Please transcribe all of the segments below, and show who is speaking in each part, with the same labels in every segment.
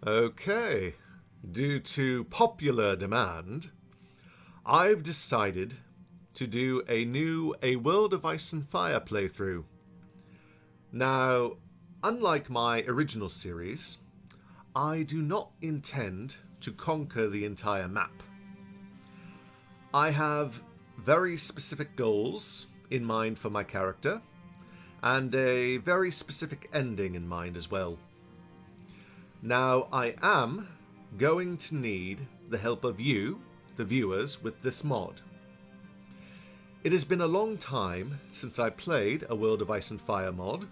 Speaker 1: Okay, due to popular demand, I've decided to do a new A World of Ice and Fire playthrough. Now, unlike my original series, I do not intend to conquer the entire map. I have very specific goals in mind for my character, and a very specific ending in mind as well. Now, I am going to need the help of you, the viewers, with this mod. It has been a long time since I played a World of Ice and Fire mod,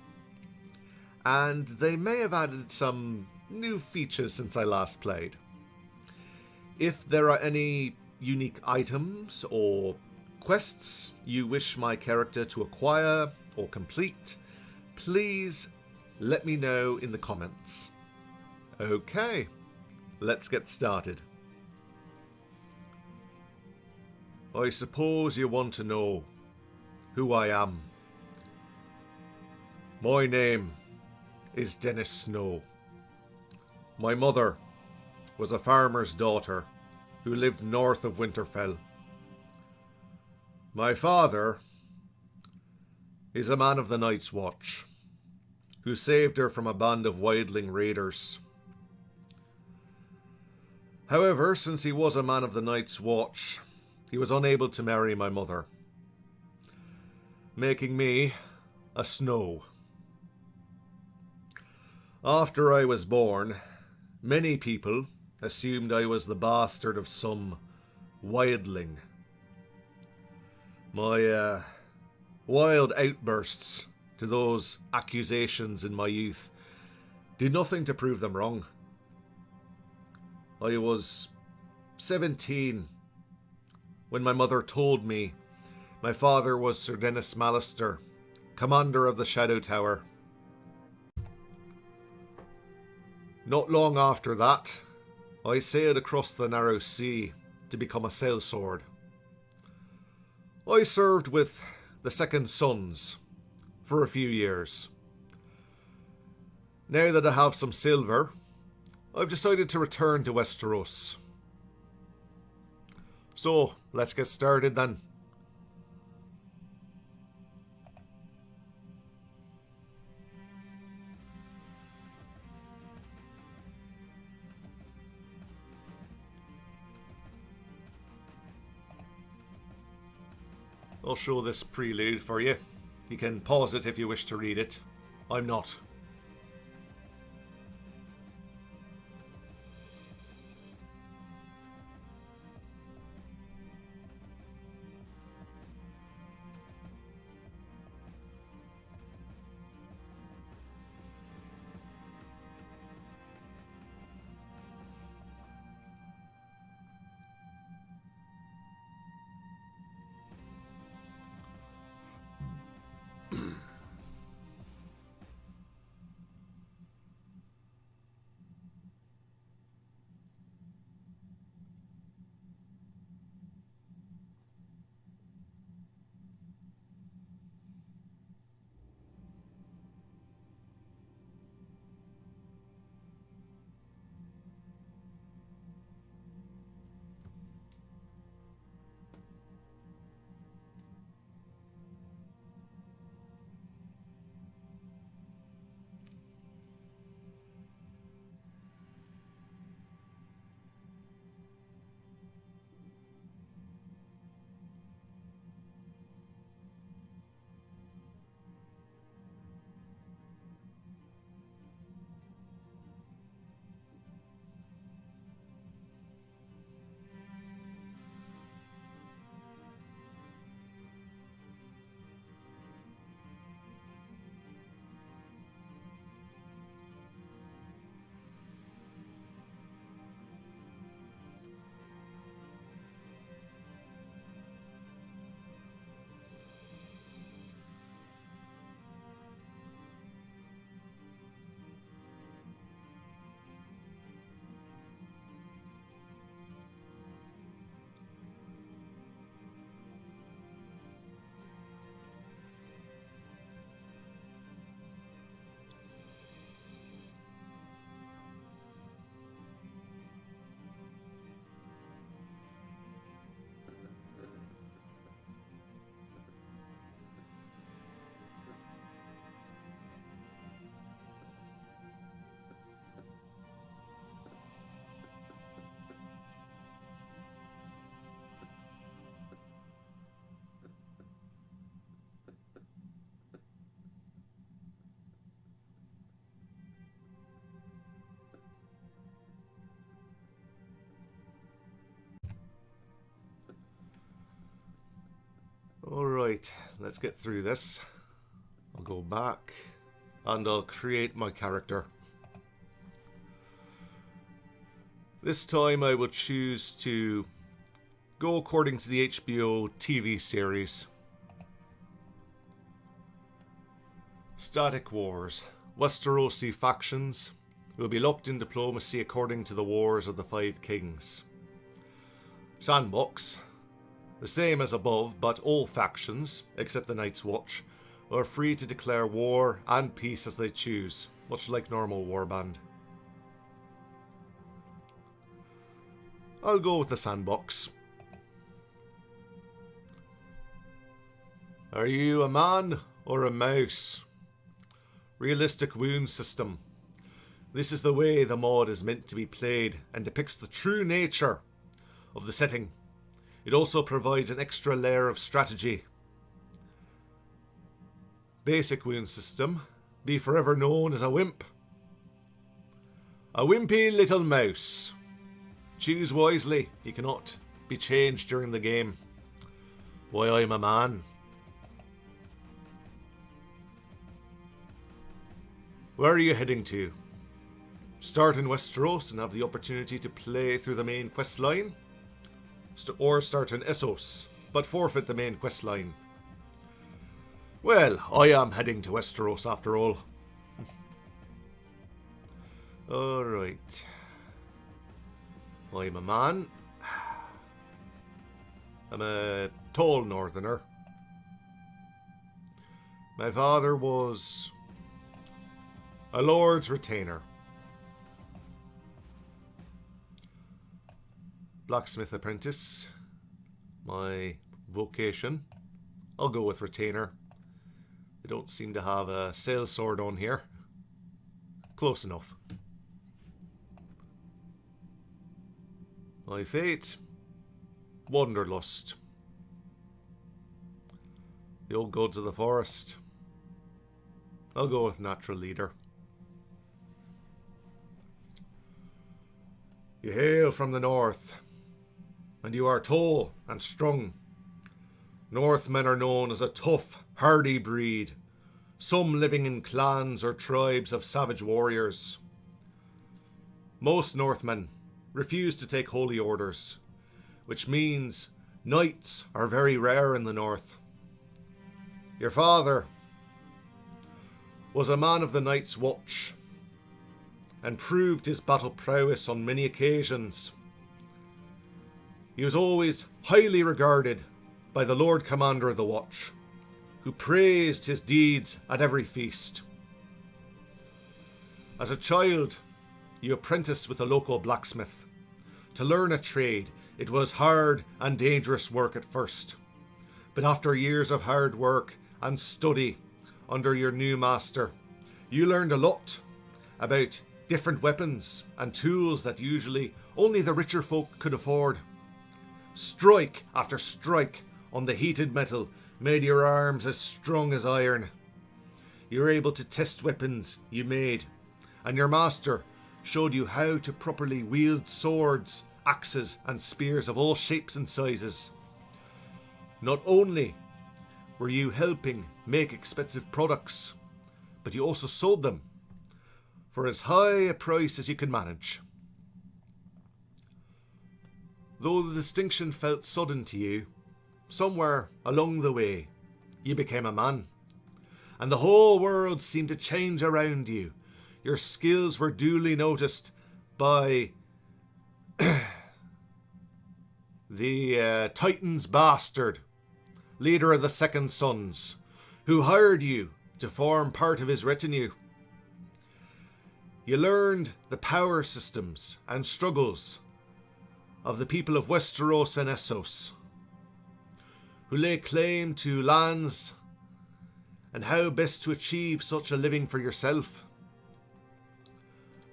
Speaker 1: and they may have added some new features since I last played. If there are any unique items or quests you wish my character to acquire or complete, please let me know in the comments. Okay, let's get started. I suppose you want to know who I am. My name is Dennis Snow. My mother was a farmer's daughter who lived north of Winterfell. My father is a man of the Night's Watch who saved her from a band of wildling raiders. However, since he was a man of the Night's Watch, he was unable to marry my mother, making me a Snow. After I was born, many people assumed I was the bastard of some wildling. My wild outbursts to those accusations in my youth did nothing to prove them wrong. I was 17 when my mother told me my father was Sir Dennis Mallister, commander of the Shadow Tower. Not long after that, I sailed across the narrow sea to become a sellsword. I served with the Second Sons for a few years. Now that I have some silver, I've decided to return to Westeros. So, let's get started then. I'll show this prelude for you. You can pause it if you wish to read it. I'm not. let's get through this. I'll go back and I'll create my character. This time I will choose to go according to the HBO TV series. Static Wars. Westerosi factions will be locked in diplomacy according to the Wars of the Five Kings. Sandbox. The same as above, but all factions, except the Night's Watch, are free to declare war and peace as they choose, much like normal Warband. I'll go with the sandbox. Are you a man or a mouse? Realistic wound system. This is the way the mod is meant to be played and depicts the true nature of the setting. It also provides an extra layer of strategy. Basic wound system. Be forever known as a wimp. A wimpy little mouse. Choose wisely. You cannot be changed during the game. Why, I'm a man. Where are you heading to? Start in Westeros and have the opportunity to play through the main quest line, or start in Essos, but forfeit the main quest line. Well, I am heading to Westeros after all. Alright. I'm a man. I'm a tall northerner. My father was a lord's retainer. Blacksmith apprentice. My vocation. I'll go with retainer. They don't seem to have a sail sword on here. Close enough. My fate. Wanderlust. The old gods of the forest. I'll go with natural leader. You hail from the north, and you are tall and strong. Northmen are known as a tough, hardy breed, some living in clans or tribes of savage warriors. Most Northmen refuse to take holy orders, which means knights are very rare in the north. Your father was a man of the Night's Watch and proved his battle prowess on many occasions. He was always highly regarded by the Lord Commander of the Watch, who praised his deeds at every feast. As a child, you apprenticed with a local blacksmith. To learn a trade, it was hard and dangerous work at first. But after years of hard work and study under your new master, you learned a lot about different weapons and tools that usually only the richer folk could afford. Strike after strike on the heated metal made your arms as strong as iron. You were able to test weapons you made, and your master showed you how to properly wield swords, axes, and spears of all shapes and sizes. Not only were you helping make expensive products, but you also sold them for as high a price as you could manage. Though the distinction felt sudden to you, somewhere along the way, you became a man, and the whole world seemed to change around you. Your skills were duly noticed by the Titan's bastard, leader of the Second Sons, who hired you to form part of his retinue. You learned the power systems and struggles of the people of Westeros and Essos, who lay claim to lands and how best to achieve such a living for yourself.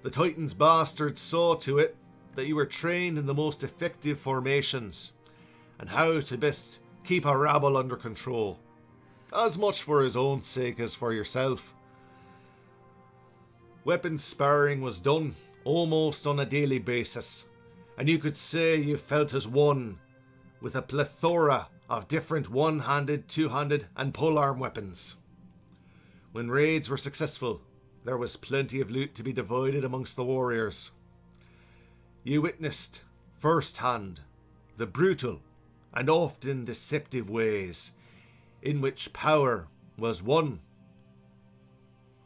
Speaker 1: The Titan's bastard saw to it that you were trained in the most effective formations and how to best keep a rabble under control, as much for his own sake as for yourself. Weapon sparring was done almost on a daily basis, and you could say you felt as one with a plethora of different one-handed, two-handed and polearm weapons. When raids were successful, there was plenty of loot to be divided amongst the warriors. You witnessed firsthand the brutal and often deceptive ways in which power was won.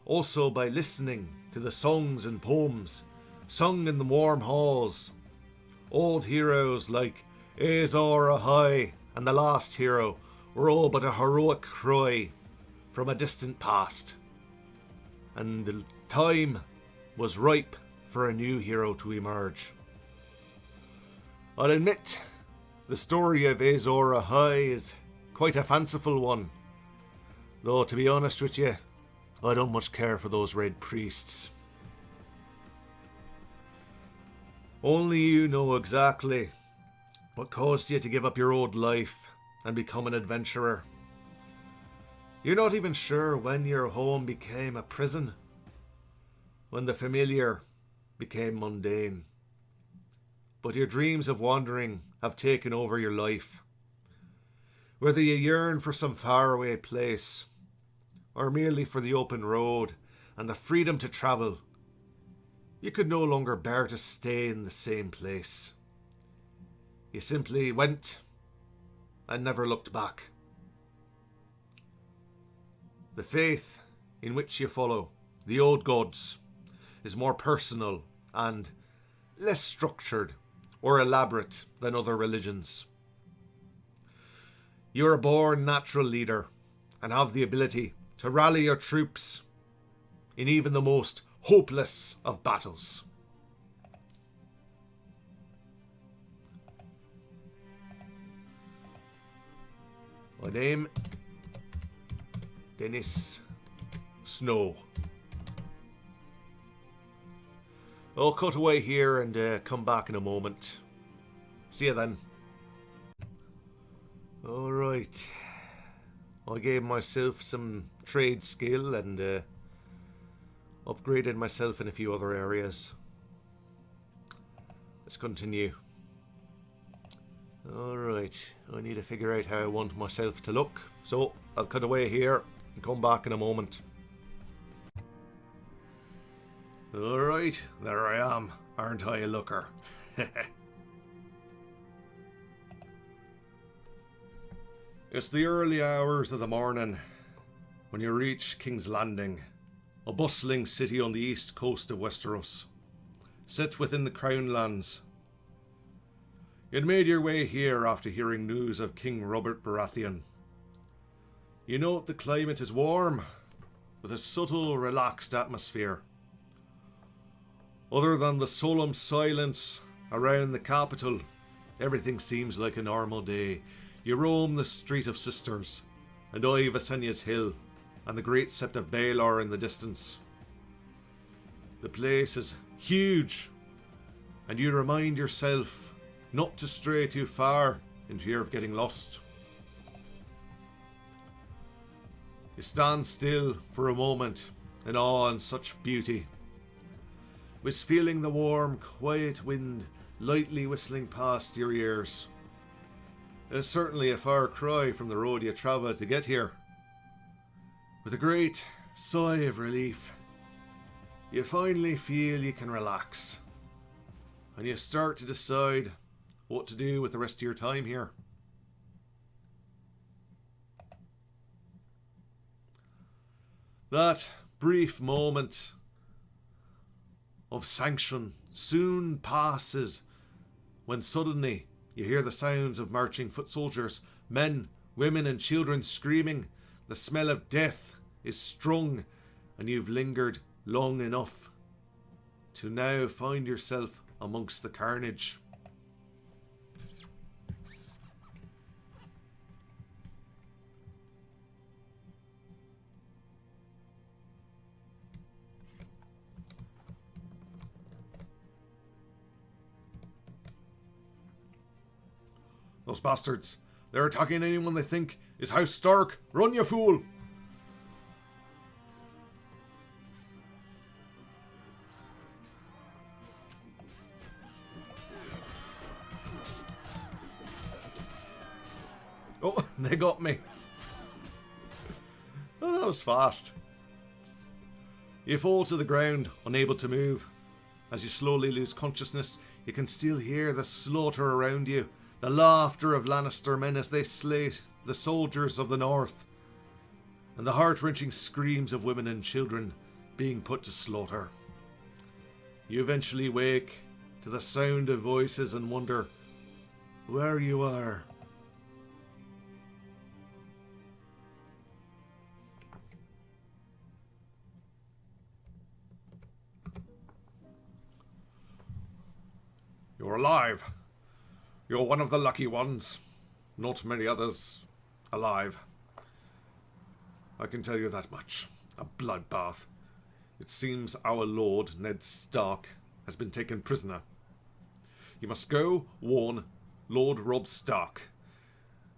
Speaker 1: Also by listening to the songs and poems sung in the warm halls. Old heroes like Azor Ahai and the Last Hero were all but a heroic cry from a distant past. And the time was ripe for a new hero to emerge. I'll admit, the story of Azor Ahai is quite a fanciful one. Though, to be honest with you, I don't much care for those red priests. Only you know exactly what caused you to give up your old life and become an adventurer. You're not even sure when your home became a prison, when the familiar became mundane. But your dreams of wandering have taken over your life. Whether you yearn for some faraway place, or merely for the open road and the freedom to travel, you could no longer bear to stay in the same place. You simply went and never looked back. The faith in which you follow, the old gods, is more personal and less structured or elaborate than other religions. You are a born natural leader and have the ability to rally your troops in even the most hopeless of battles. My name, Dennis Snow. I'll cut away here and come back in a moment. See you then. Alright. I gave myself some trade skill and upgraded myself in a few other areas. Let's continue. Alright, I need to figure out how I want myself to look. So, I'll cut away here and come back in a moment. Alright, there I am. Aren't I a looker? It's the early hours of the morning when you reach King's Landing, a bustling city on the east coast of Westeros, set within the Crown Lands. You'd made your way here after hearing news of King Robert Baratheon. You note the climate is warm, with a subtle, relaxed atmosphere. Other than the solemn silence around the capital, everything seems like a normal day. You roam the Street of Sisters, and eye Visenya's Hill, and the Great Sept of Baelor in the distance. The place is huge, and you remind yourself not to stray too far in fear of getting lost. You stand still for a moment in awe and such beauty, with feeling the warm, quiet wind lightly whistling past your ears. It's certainly a far cry from the road you travelled to get here. With a great sigh of relief, you finally feel you can relax, and you start to decide what to do with the rest of your time here. That brief moment of sanction soon passes when suddenly you hear the sounds of marching foot soldiers, men, women and children screaming. The smell of death is strong, and you've lingered long enough to now find yourself amongst the carnage. Those bastards. They're attacking anyone they think is House Stark. Run, you fool! Oh, they got me. Oh, that was fast. You fall to the ground, unable to move. As you slowly lose consciousness, you can still hear the slaughter around you, the laughter of Lannister men as they slay the soldiers of the north, and the heart-wrenching screams of women and children being put to slaughter. You eventually wake to the sound of voices and wonder where you are. You're alive. You're one of the lucky ones. Not many others alive. I can tell you that much. A bloodbath. It seems our lord, Ned Stark, has been taken prisoner. You must go warn Lord Robb Stark.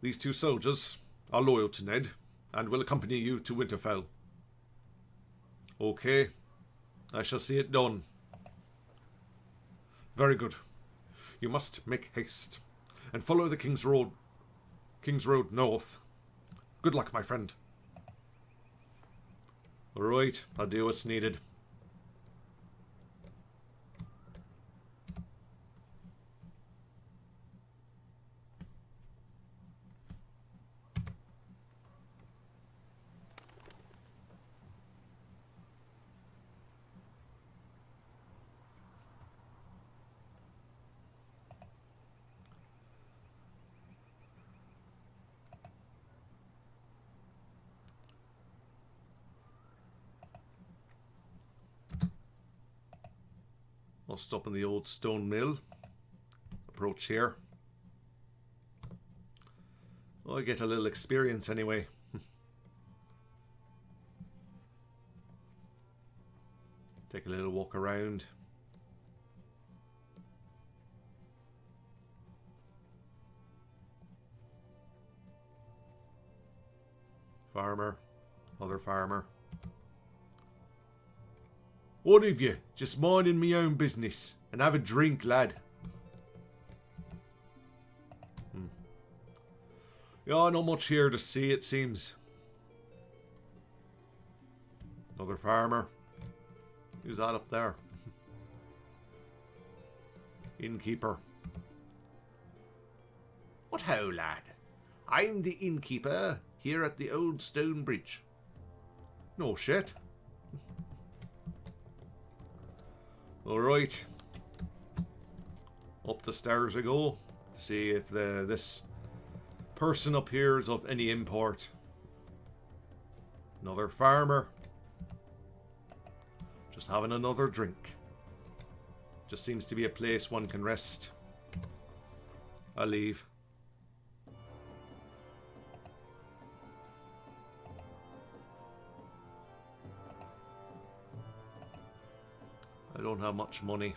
Speaker 1: These 2 soldiers are loyal to Ned and will accompany you to Winterfell. Okay. I shall see it done. Very good. You must make haste and follow the King's Road north. Good luck, my friend. Alright, I'll do what's needed. I'll stop in the old stone mill. Approach here. Oh, I get a little experience anyway. Take a little walk around. Farmer. Other farmer. What of you? Just minding me own business. And have a drink, lad. Yeah, not much here to see, it seems. Another farmer. Who's that up there? Innkeeper. What ho, lad? I'm the innkeeper here at the old stone bridge. No shit. Alright. Up the stairs I go to see if this person up here is of any import. Another farmer. Just having another drink. Just seems to be a place one can rest. I'll leave. I don't have much money.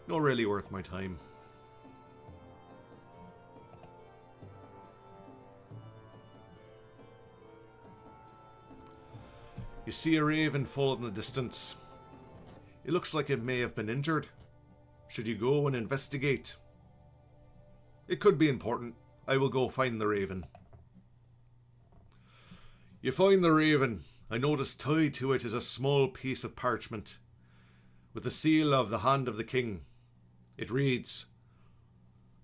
Speaker 1: Not really worth my time. You see a raven fall in the distance. It looks like it may have been injured. Should you go and investigate? It could be important. I will go find the raven. You find the raven. I notice tied to it is a small piece of parchment with the seal of the hand of the king. It reads,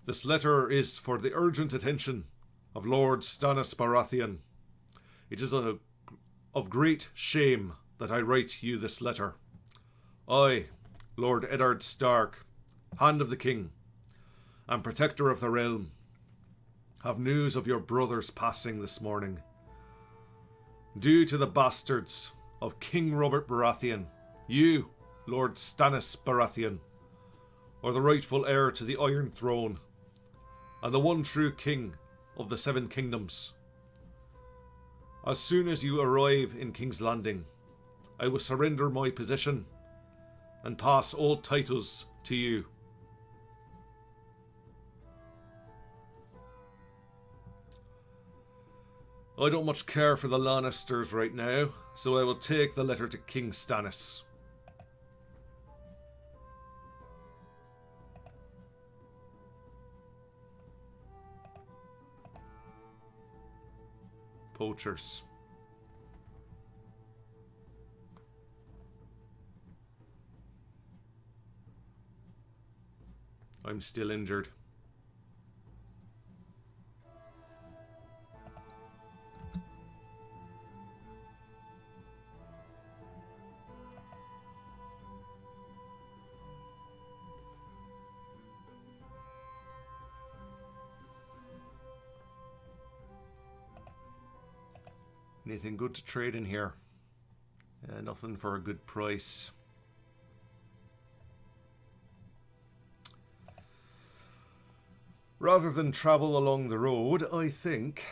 Speaker 1: "This letter is for the urgent attention of Lord Stannis Baratheon. It is of great shame that I write you this letter. I, Lord Eddard Stark, Hand of the King, and Protector of the Realm, have news of your brother's passing this morning. Due to the bastards of King Robert Baratheon, you, Lord Stannis Baratheon, are the rightful heir to the Iron Throne, and the one true king of the Seven Kingdoms. As soon as you arrive in King's Landing, I will surrender my position and pass all titles to you. I don't much care for the Lannisters right now, so I will take the letter to King Stannis." poachers. I'm still injured. Anything good to trade in here? Nothing for a good price. Rather than travel along the road, I think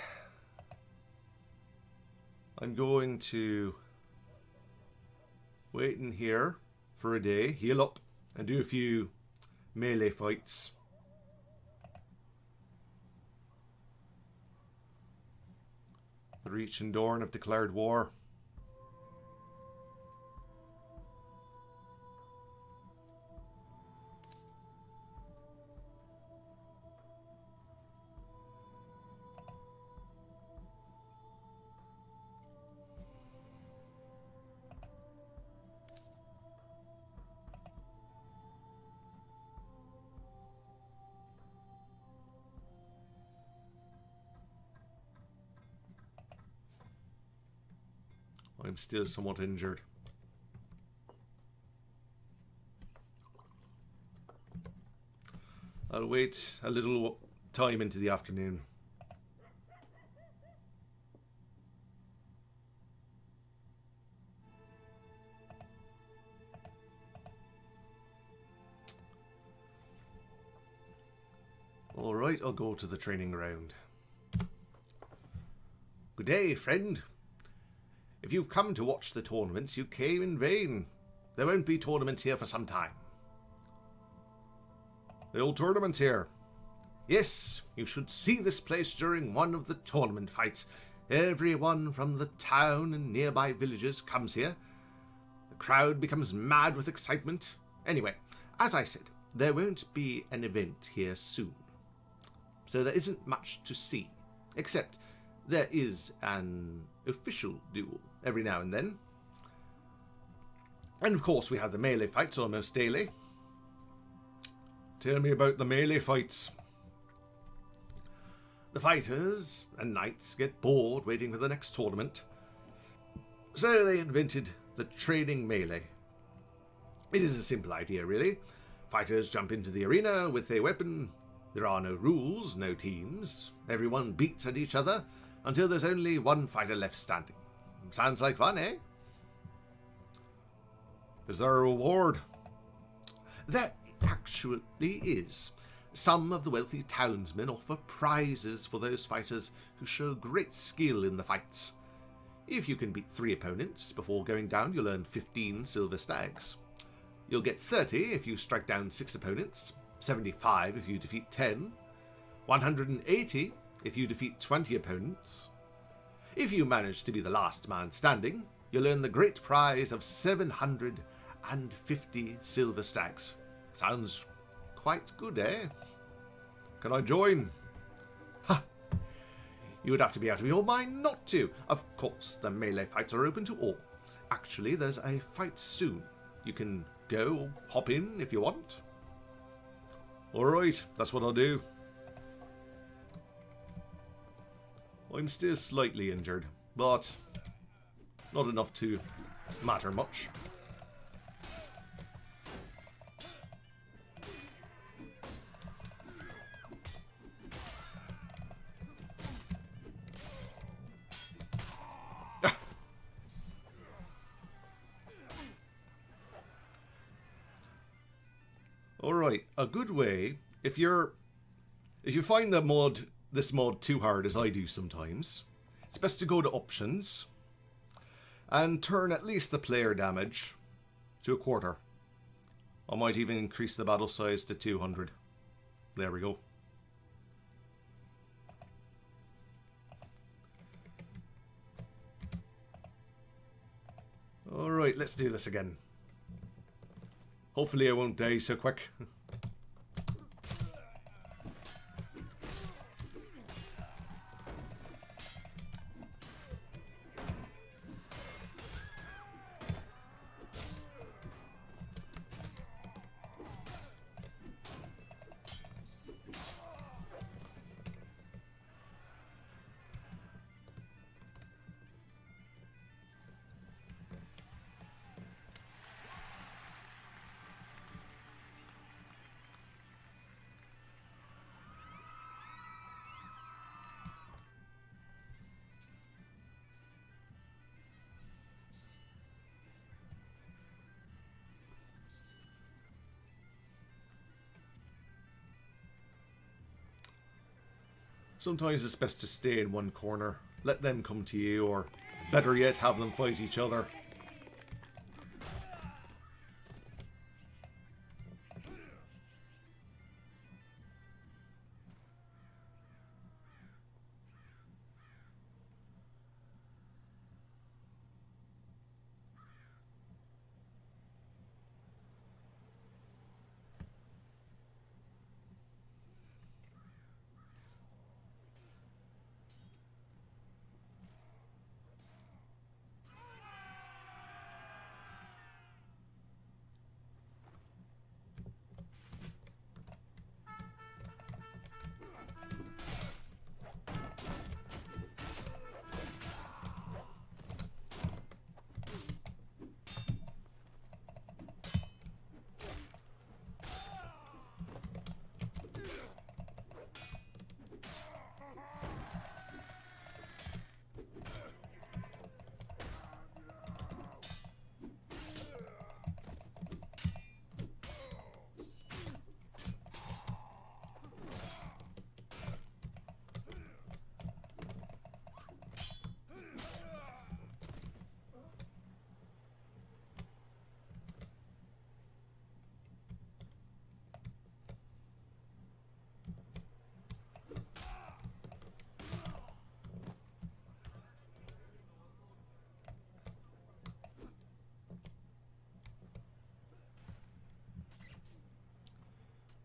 Speaker 1: I'm going to wait in here for a day, heal up, and do a few melee fights. The Reach and Dorne have declared war. I'm still somewhat injured. I'll wait a little time into the afternoon. Alright, I'll go to the training ground. Good day, friend. If you've come to watch the tournaments, you came in vain. There won't be tournaments here for some time. The old tournament here. Yes, you should see this place during one of the tournament fights. Everyone from the town and nearby villages comes here. The crowd becomes mad with excitement. Anyway, as I said, there won't be an event here soon. So there isn't much to see, except there is an official duel every now and then. And of course we have the melee fights almost daily. Tell me about the melee fights. The fighters and knights get bored waiting for the next tournament. So they invented the training melee. It is a simple idea, really. Fighters jump into the arena with their weapon. There are no rules, no teams. Everyone beats at each other until there's only one fighter left standing. Sounds like fun, eh? Is there a reward? There actually is. Some of the wealthy townsmen offer prizes for those fighters who show great skill in the fights. If you can beat 3 opponents before going down, you'll earn 15 silver stags. You'll get 30 if you strike down 6 opponents, 75 if you defeat 10, 180 if you defeat 20 opponents. If you manage to be the last man standing, you'll earn the great prize of 750 silver stags. Sounds quite good, eh? Can I join? Ha! You would have to be out of your mind not to. Of course, the melee fights are open to all. Actually, there's a fight soon. You can go or hop in if you want. Alright, that's what I'll do. I'm still slightly injured, but not enough to matter much. Alright, a good way, if you find that this mod too hard, as I do sometimes, it's best to go to options and turn at least the player damage to 1/4. I might even increase the battle size to 200. There we go. Alright, let's do this again. Hopefully I won't die so quick. Sometimes it's best to stay in one corner. Let them come to you, or better yet, have them fight each other.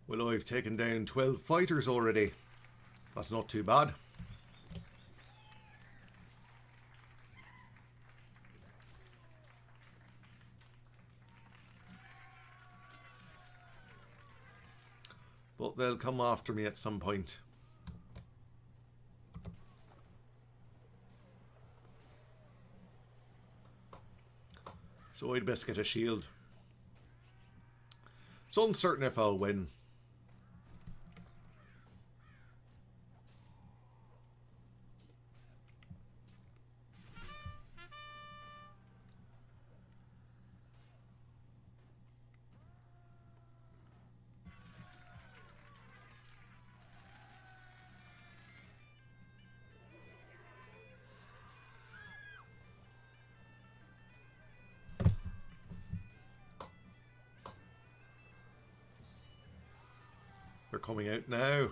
Speaker 1: Well, I've taken down 12 fighters already. That's not too bad. But they'll come after me at some point. So I'd best get a shield. It's uncertain if I'll win. They're coming out now.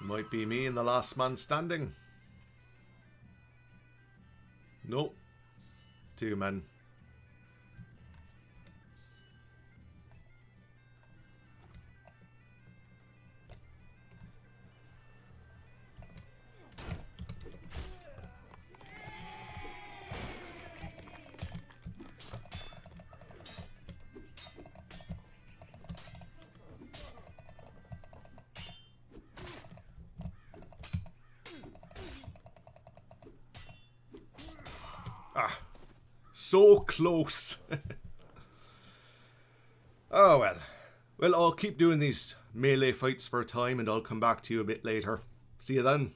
Speaker 1: Might be me and the last man standing. Nope. 2 men. Ah, so close. Oh well. Well, I'll keep doing these melee fights for a time and I'll come back to you a bit later. See you then.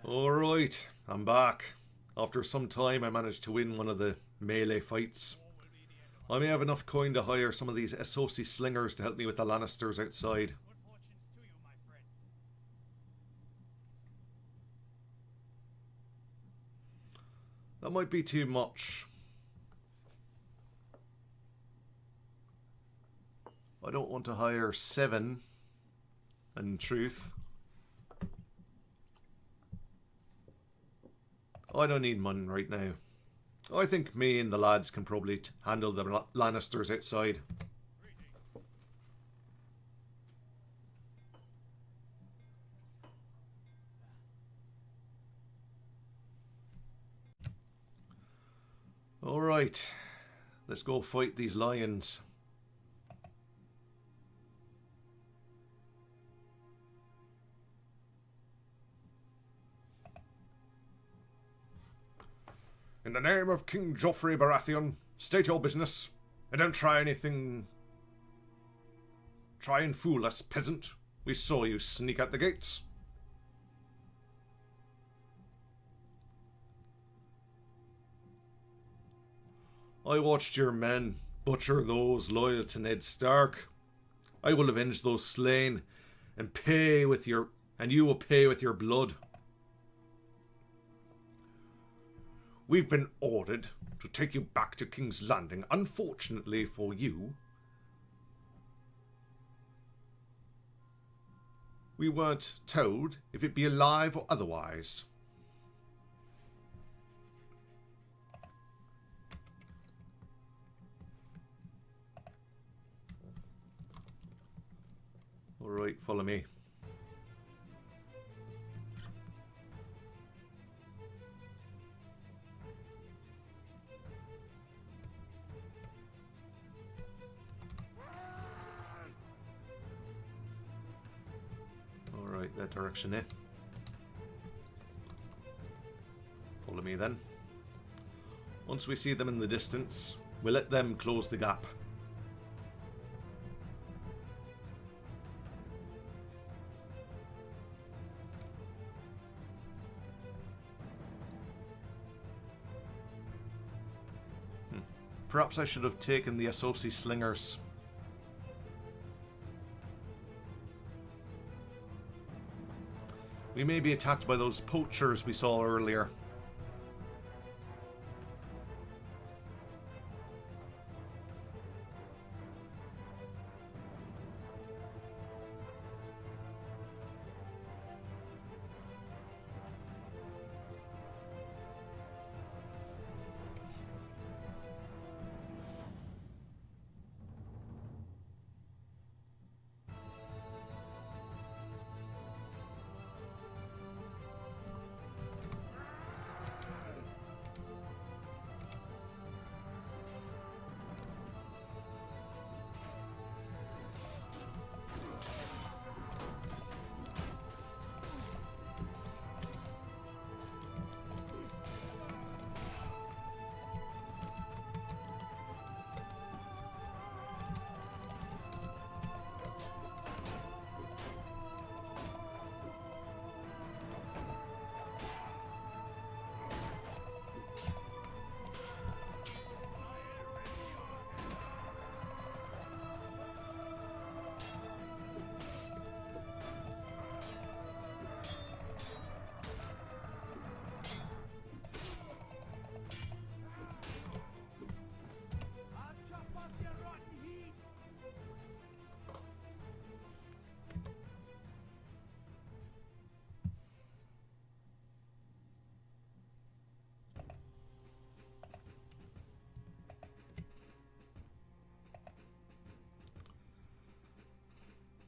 Speaker 1: Alright, I'm back. After some time I managed to win one of the melee fights. I may have enough coin to hire some of these SOC slingers to help me with the Lannisters outside. That might be too much. I don't want to hire 7, in truth. I don't need money right now. I think me and the lads can probably handle the Lannisters outside. Alright, let's go fight these lions. In the name of King Joffrey Baratheon, state your business, and don't try anything. Try and fool us, peasant. We saw you sneak out the gates. I watched your men butcher those loyal to Ned Stark. I will avenge those slain and you will pay with your blood. We've been ordered to take you back to King's Landing. Unfortunately for you, we weren't told if it be alive or otherwise. Alright, follow me. Alright, that direction there. Follow me then. Once we see them in the distance, we'll let them close the gap. Perhaps I should have taken the Associ slingers. We may be attacked by those poachers we saw earlier.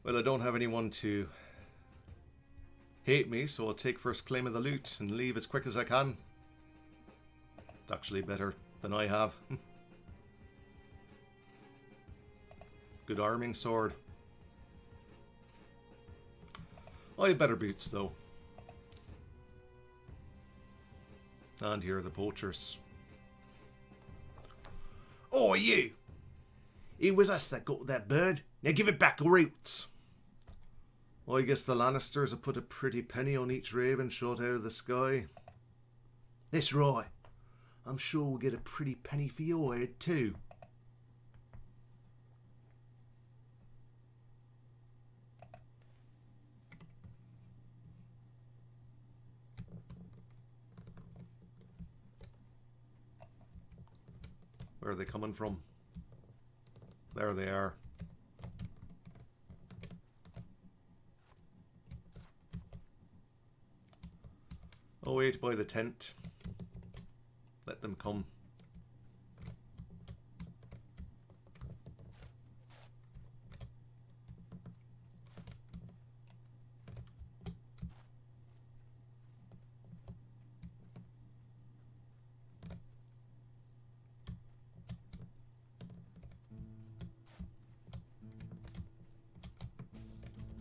Speaker 1: Well, I don't have anyone to hate me, so I'll take first claim of the loot and leave as quick as I can. It's actually better than I have. Good arming sword. I have better boots, though. And here are the poachers.
Speaker 2: Oh, you! It was us that got that bird. Now give it back, or else.
Speaker 1: I guess the Lannisters have put a pretty penny on each raven shot out of the sky.
Speaker 2: That's right. I'm sure we'll get a pretty penny for your head, too.
Speaker 1: Where are they coming from? There they are. Oh, wait by the tent. Let them come.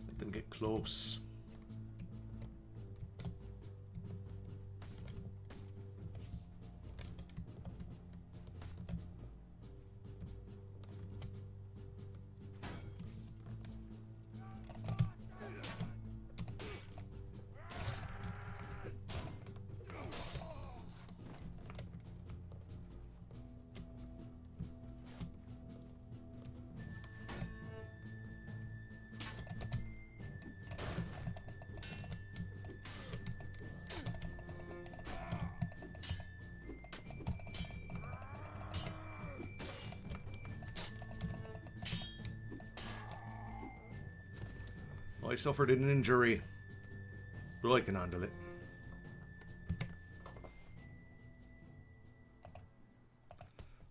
Speaker 1: Let them get close. I suffered an injury, but I can handle it.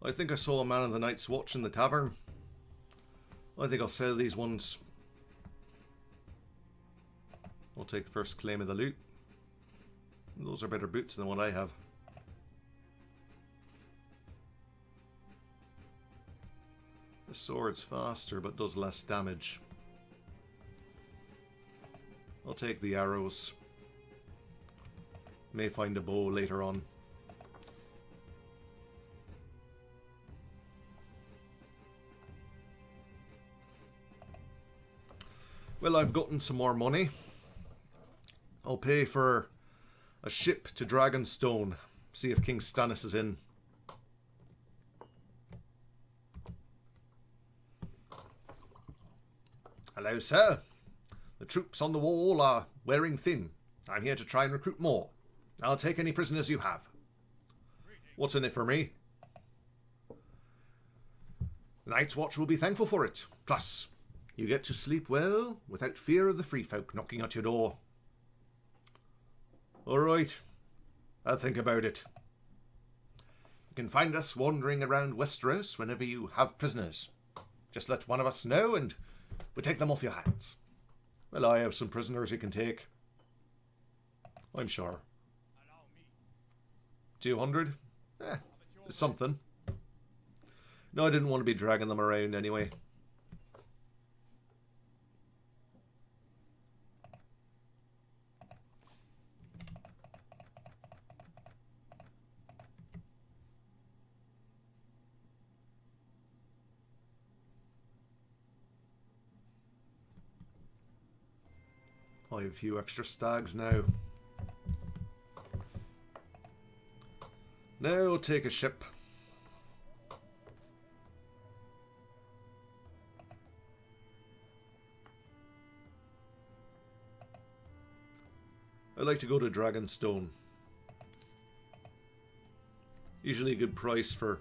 Speaker 1: I think I saw a man of the night's watch in the tavern. I think I'll sell these ones. I'll take first claim of the loot. Those are better boots than what I have. The sword's faster but does less damage. I'll take the arrows. May find a bow later on. Well, I've gotten some more money. I'll pay for a ship to Dragonstone. See if King Stannis is in. Hello, sir. The troops on the wall are wearing thin. I'm here to try and recruit more. I'll take any prisoners you have. What's in it for me? The Night's Watch will be thankful for it. Plus, you get to sleep well without fear of the free folk knocking at your door. Alright, I'll think about it. You can find us wandering around Westeros whenever you have prisoners. Just let one of us know and we'll take them off your hands. Well, I have some prisoners you can take. I'm sure. 200? It's something. No, I didn't want to be dragging them around anyway. I have a few extra stags now. Now I'll take a ship. I like to go to Dragonstone. Usually a good price for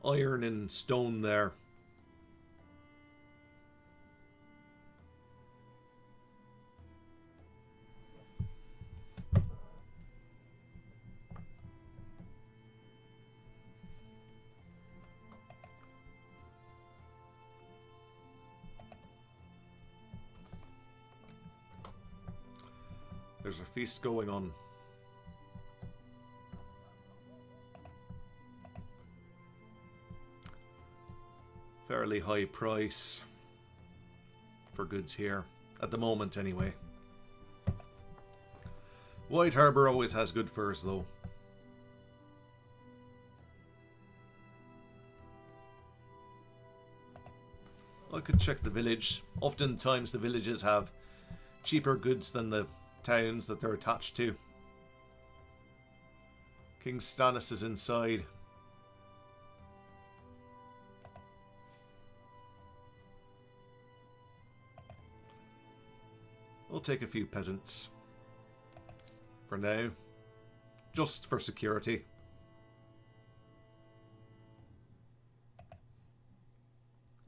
Speaker 1: iron and stone there. There's a feast going on. Fairly high price for goods here. At the moment, anyway. White Harbour always has good furs, though. I could check the village. Oftentimes the villages have cheaper goods than the towns that they're attached to. King Stannis is inside. I'll take a few peasants for now, just for security.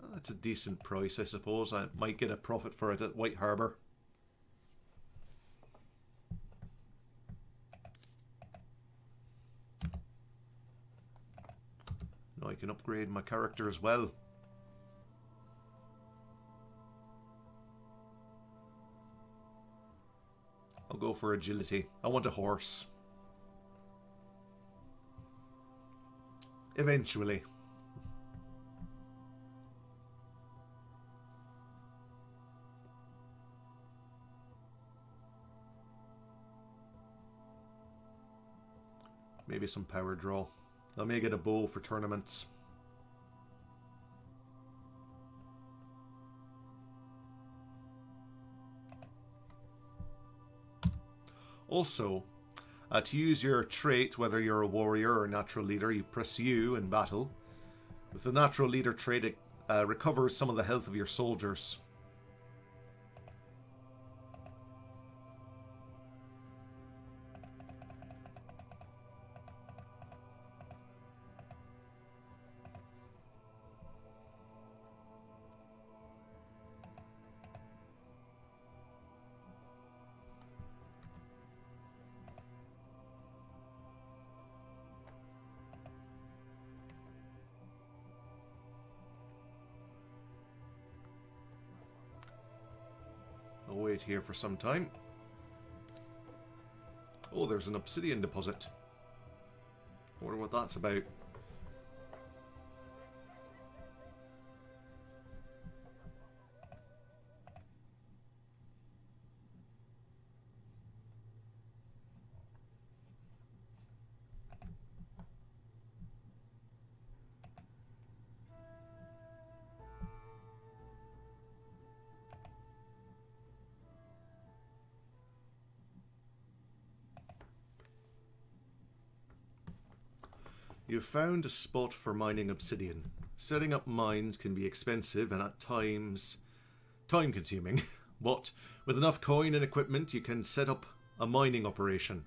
Speaker 1: Well, that's a decent price, I suppose. I might get a profit for it at White Harbour. Now I can upgrade my character as well. I'll go for agility. I want a horse. Eventually. Maybe some power draw. I may get a bow for tournaments. Also, to use your trait, whether you're a warrior or natural leader, you press U in battle. With the natural leader trait, it recovers some of the health of your soldiers. wait here for some time. Oh, there's an obsidian deposit. I wonder what that's about. You've found a spot for mining obsidian. Setting up mines can be expensive and at times time-consuming, but with enough coin and equipment you can set up a mining operation.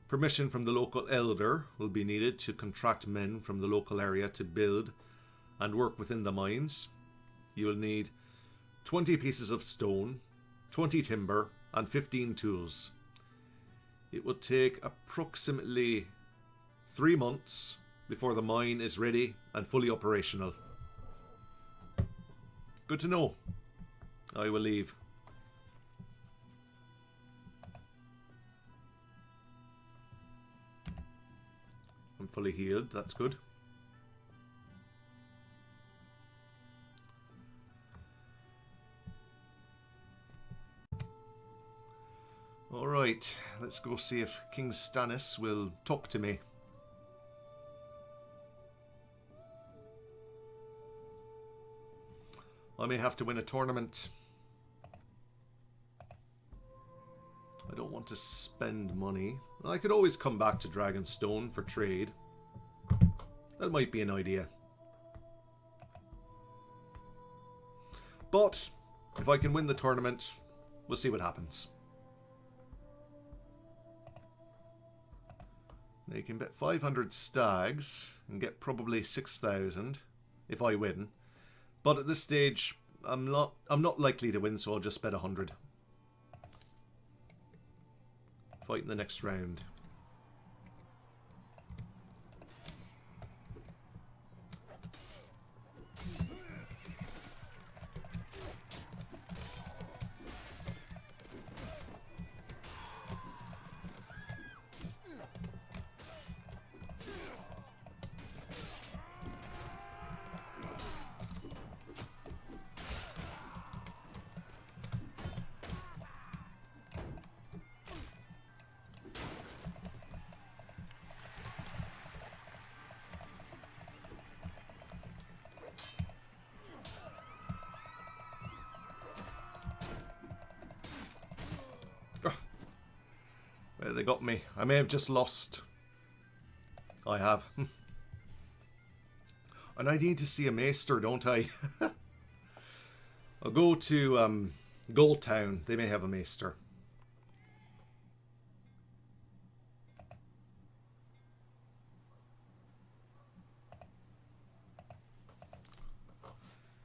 Speaker 1: Permission from the local elder will be needed to contract men from the local area to build and work within the mines. You will need 20 pieces of stone, 20 timber, and 15 tools. It will take approximately 3 months before the mine is ready and fully operational. Good to know. I will leave. I'm fully healed, that's good. Alright, let's go see if King Stannis will talk to me. I may have to win a tournament. I don't want to spend money. I could always come back to Dragonstone for trade. That might be an idea. But if I can win the tournament, we'll see what happens. Now you can bet 500 stags and get probably 6,000 if I win. But at this stage, I'm not likely to win, so I'll just bet 100. Fight in the next round. They got me. I may have just lost. I have. And I need to see a maester, don't I? I'll go to Gold Town. They may have a maester.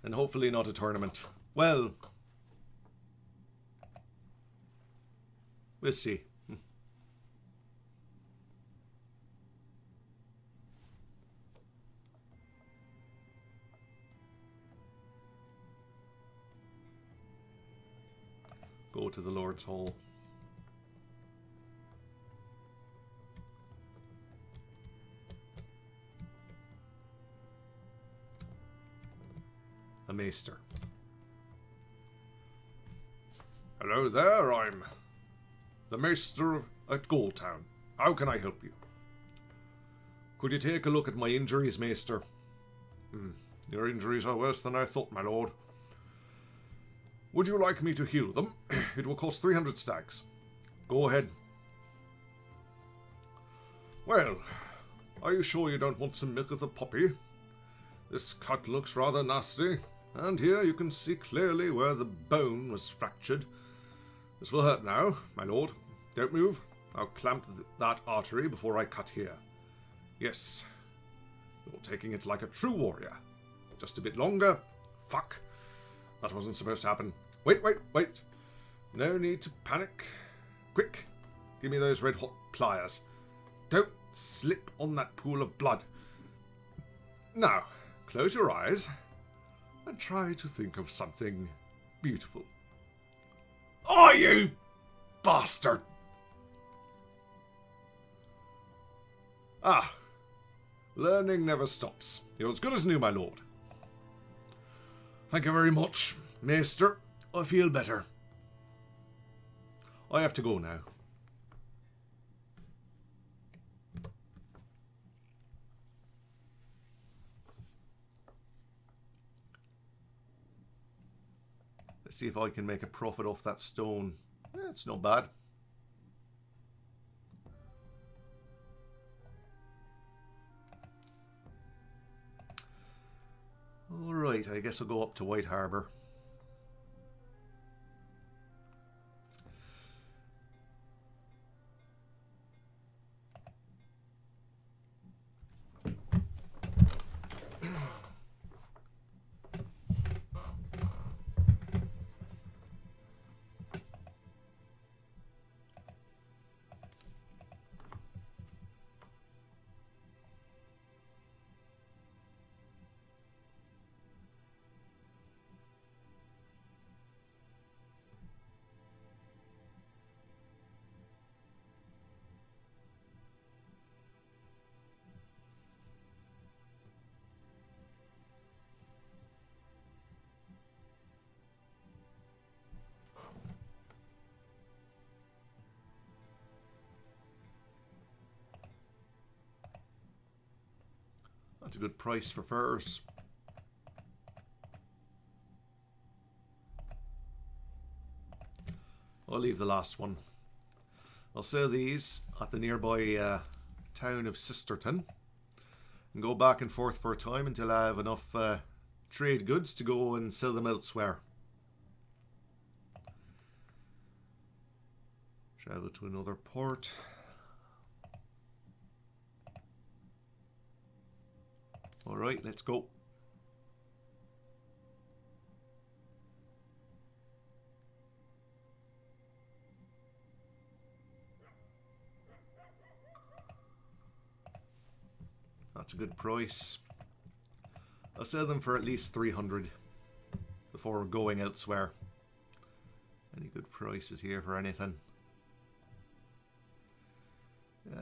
Speaker 1: And hopefully not a tournament. Well, we'll see. Go to the Lord's Hall. A maester. Hello there, I'm the maester at Goldtown. How can I help you? Could you take a look at my injuries, maester? Your injuries are worse than I thought, my lord. Would you like me to heal them? It will cost 300 stags. Go ahead. Well, are you sure you don't want some milk of the puppy? This cut looks rather nasty, and here you can see clearly where the bone was fractured. This will hurt now, my lord. Don't move. I'll clamp that artery before I cut here. Yes. You're taking it like a true warrior. Just a bit longer. Fuck. That wasn't supposed to happen. Wait. No need to panic. Quick, give me those red-hot pliers. Don't slip on that pool of blood. Now, close your eyes and try to think of something beautiful. Oh, you bastard! Ah, learning never stops. You're as good as new, my lord. Thank you very much, Maester. I feel better. I have to go now. Let's see if I can make a profit off that stone. It's not bad. Alright, I guess I'll go up to White Harbour. That's a good price for furs. I'll leave the last one. I'll sell these at the nearby town of Sisterton and go back and forth for a time until I have enough trade goods to go and sell them elsewhere. Travel to another port. Alright, let's go. That's a good price. I'll sell them for at least 300 before going elsewhere. Any good prices here for anything?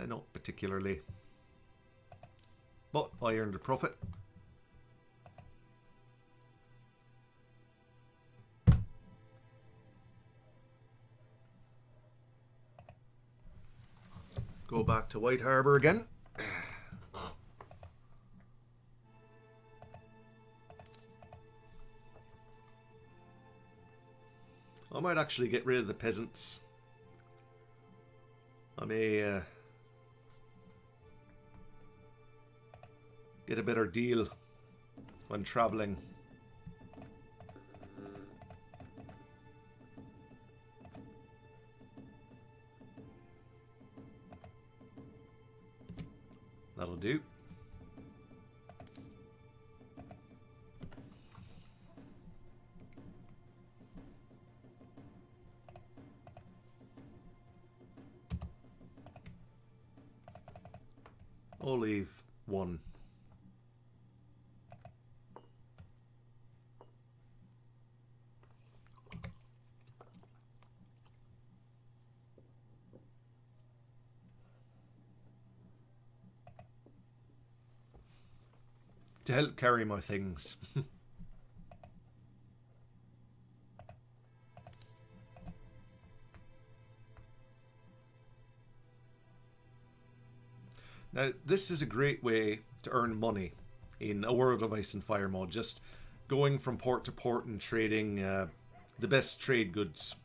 Speaker 1: Not particularly. But I earned a profit. Go back to White Harbour again. I might actually get rid of the peasants. I may get a better deal when travelling. That'll do. I'll leave one. To help carry my things. Now, this is a great way to earn money in A World of Ice and Fire mod. Just going from port to port and trading the best trade goods.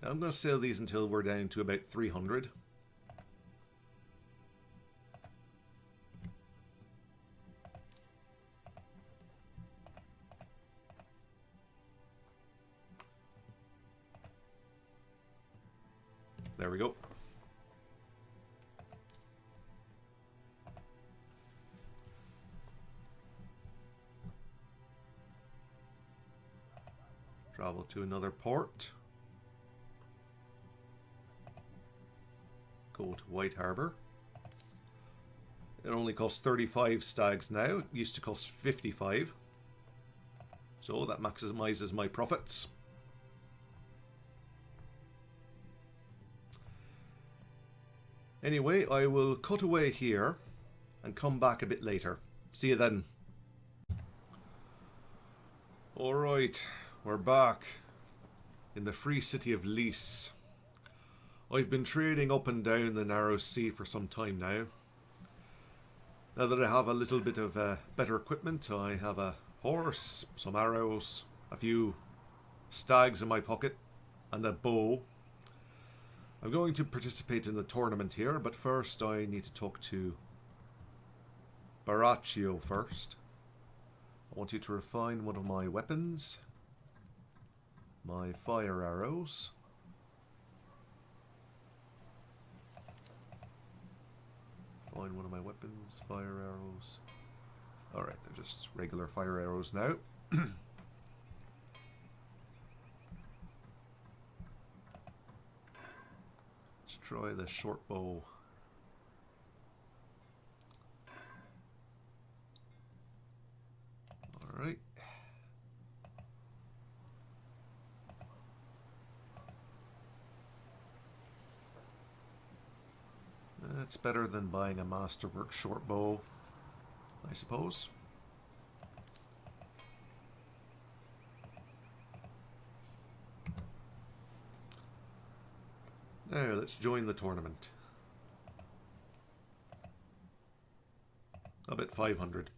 Speaker 1: Now, I'm going to sell these until we're down to about 300. There we go. Travel to another port. Go to White Harbour. It only costs 35 stags now. It used to cost 55. So that maximizes my profits. Anyway, I will cut away here and come back a bit later. See you then. Alright, we're back in the free city of Lys. I've been trading up and down the narrow sea for some time now. Now that I have a little bit of better equipment, I have a horse, some arrows, a few stags in my pocket, and a bow. I'm going to participate in the tournament here, but first I need to talk to Baratheon first. I want you to refine one of my weapons. My fire arrows. Find one of my weapons, fire arrows. Alright, they're just regular fire arrows now. Let's try the short bow. Alright. That's better than buying a masterwork short bow, I suppose. Now, let's join the tournament. I'll bet 500.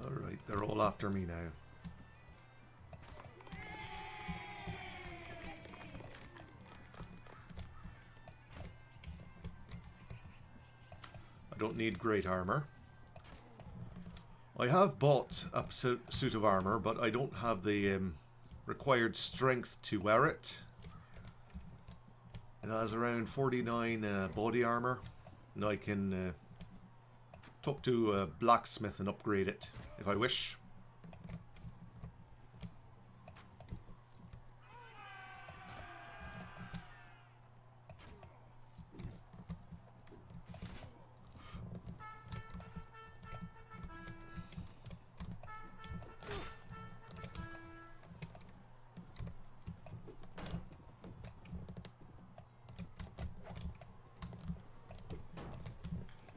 Speaker 1: Alright, they're all after me now. I don't need great armor. I have bought a suit of armor, but I don't have the required strength to wear it. It has around 49 body armor, and I can talk to a blacksmith and upgrade it if I wish.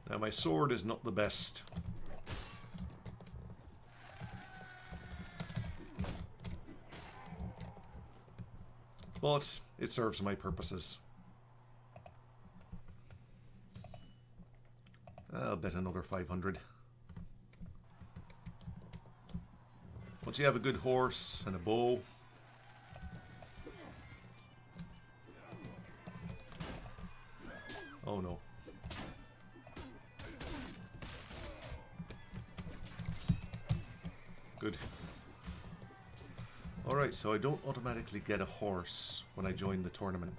Speaker 1: Now my sword is not the best. But it serves my purposes. I'll bet another 500. Once you have a good horse and a bow, oh no. Good. Alright, so I don't automatically get a horse when I join the tournament.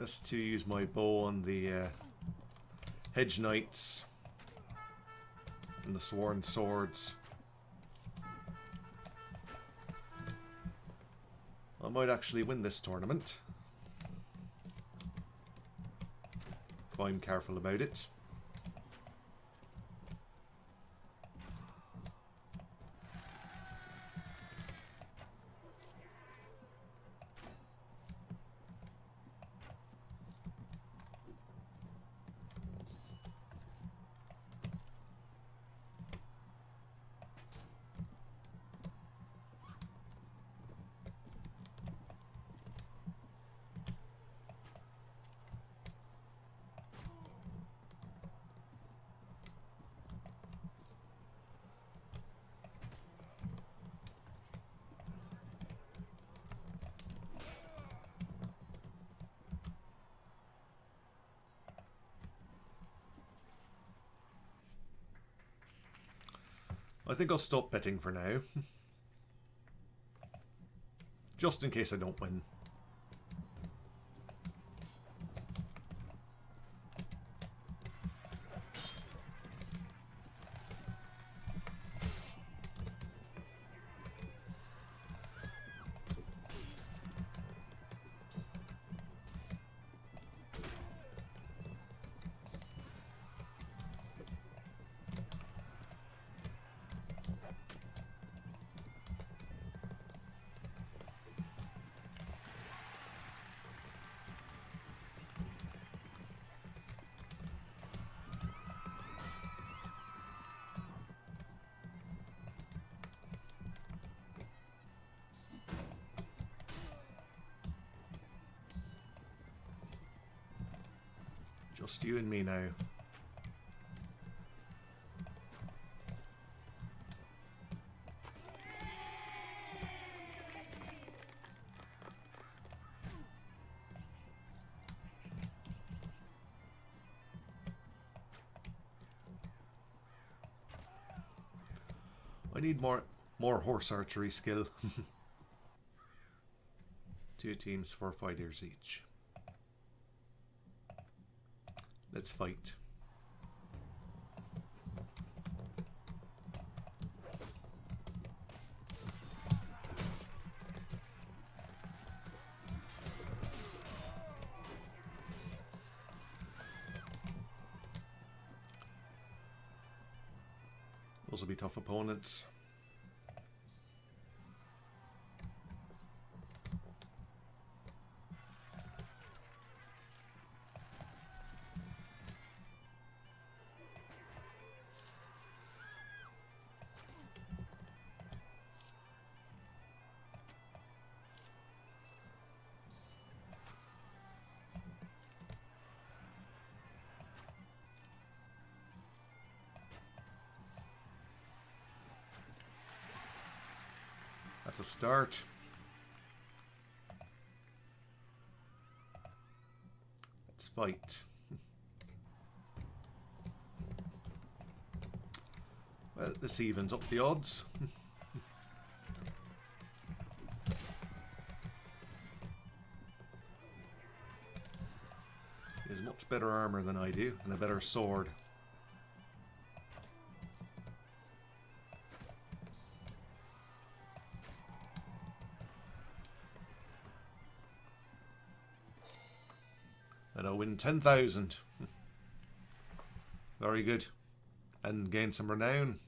Speaker 1: Best to use my bow on the hedge knights and the sworn swords. I might actually win this tournament if I'm careful about it. I think I'll stop betting for now. Just in case I don't win. Just you and me now. I need more horse archery skill. 2 teams, 4 fighters each. Let's fight. Those will be tough opponents. That's a start. Let's fight. Well, this evens up the odds. He has much better armor than I do, and a better sword. And I'll win 10,000. Very good. And gain some renown.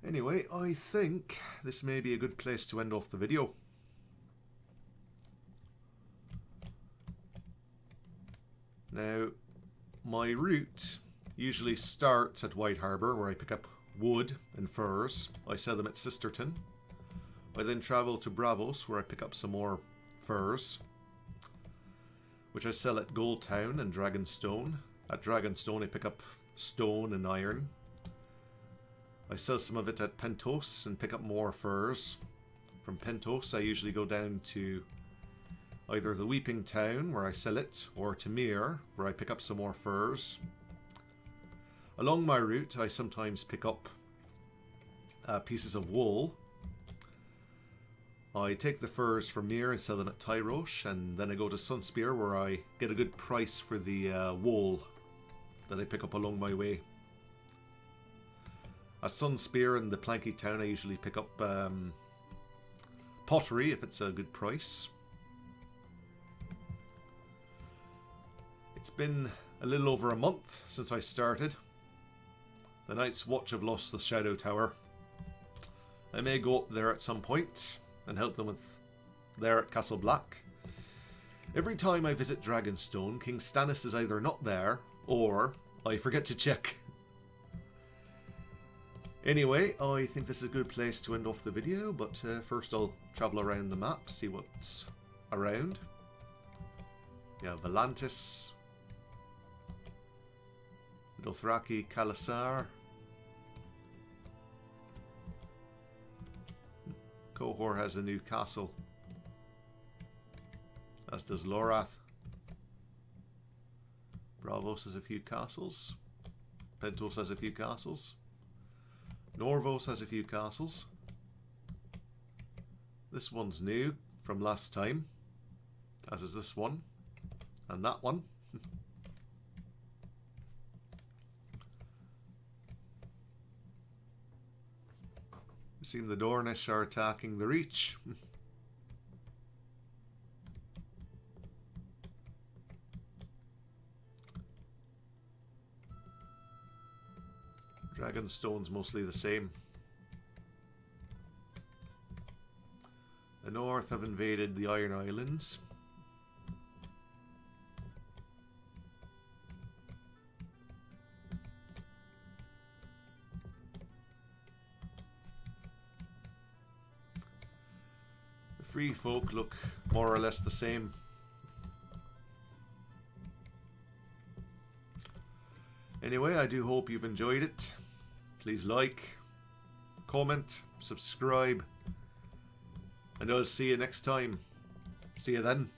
Speaker 1: Anyway, I think this may be a good place to end off the video. Now, my route usually starts at White Harbour, where I pick up wood and furs. I sell them at Sisterton. I then travel to Bravos, where I pick up some more furs, which I sell at Goldtown and Dragonstone. At Dragonstone I pick up stone and iron. I sell some of it at Pentos and pick up more furs. From Pentos I usually go down to either the Weeping Town, where I sell it, or to Mere, where I pick up some more furs. Along my route I sometimes pick up pieces of wool I take the furs from here and sell them at Tyrosh, and then I go to Sunspear where I get a good price for the wool that I pick up along my way. At Sunspear in the Planky Town I usually pick up pottery if it's a good price. It's been a little over a month since I started. The Night's Watch have lost the Shadow Tower. I may go up there at some point and help them with there at Castle Black. Every time I visit Dragonstone, King Stannis is either not there or I forget to check. Anyway, I think this is a good place to end off the video, but first I'll travel around the map, see what's around. You have Volantis, Dothraki, Khalasar, Qohor has a new castle, as does Lorath. Braavos has a few castles, Pentos has a few castles, Norvos has a few castles. This one's new from last time, as is this one, and that one. It seems the Dornish are attacking the Reach. Dragonstone's mostly the same. The North have invaded the Iron Islands. The Free Folk look more or less the same. Anyway, I do hope you've enjoyed it. Please like, comment, subscribe, and I'll see you next time. See you then.